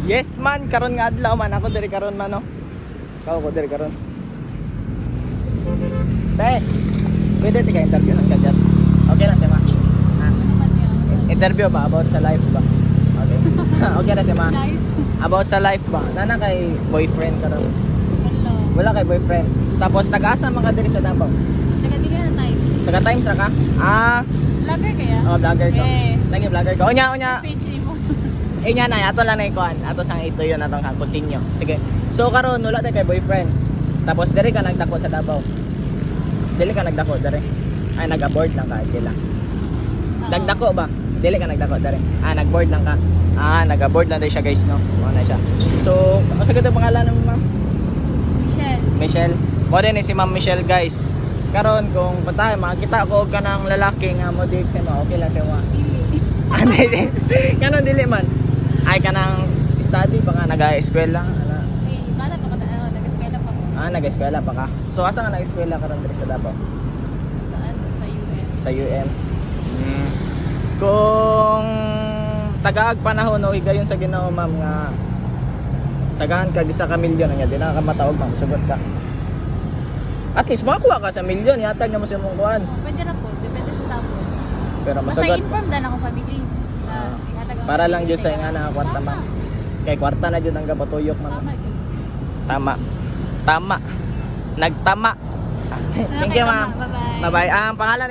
Yes man, karon nga adlaw man ako diri karon man no. Ikaw ko diri karon. Te, pwede tika interview ng kanyat. Okay na si Ma. Ha? Interview ba about sa life ba? Okay. Okay na si Ma. About sa life ba? Nana kay boyfriend karon. Wala kay boyfriend. Tapos nag-asa man ka diri sa Davao. Taga-diga na time. Taga Times ra ka? Ah, Vlogger kaya? oh vlogger ka. Eh. Lagi vlogger ka. Unya. Page ni mo. Nya na ato lang na ikuan. Ato sang ito yun atong hang continue. Sige. So karon wala tay kay boyfriend. Tapos diri ka nagdako sa Davao. Dili ka nagdako diri. Ay nag-abort lang ka dili lang. Nagdako ba? Dili ka nagdako diri. Ah nag-board lang ka. Ah nag-abort lang diri siya guys no. Mo na siya. So ano sa gadong pangalan mo ma'am? Michelle. Michelle. Mo din ni si Ma'am Michelle guys. Karon kung patay makita ko kanang lalaki nga mo date sa mo, okay lang sa mo. Ani. Kanon dili man. Ay kanang study baka nag-eskwela ana. Eh, bala pa ka na, nag-eskwela pa ko. Ah, nag-eskwela pa ka. So asa ka nag-eskwela karon diri sa Davao? Saan? Sa UN. Sa UM. Kung tagaag panahon o higayon sa Ginoo ma'am nga tagahan ka gisa ka milyon nya di na ka mataog ma'am sugot ka. At least makakuha ka sa milyon yatag na mo sa imong kuan. Pwede na po, depende sa sabon. Pero Basta masagot inform na akong family. Na ihatag ang para lang family jud sa sila. nga na kwarta ma'am. Kay kwarta na jud ang gapatuyok ma'am. Tama yun. Tama. Tama. Nagtama. Thank you ma'am. Bye-bye. Bye bye. Ang pangalan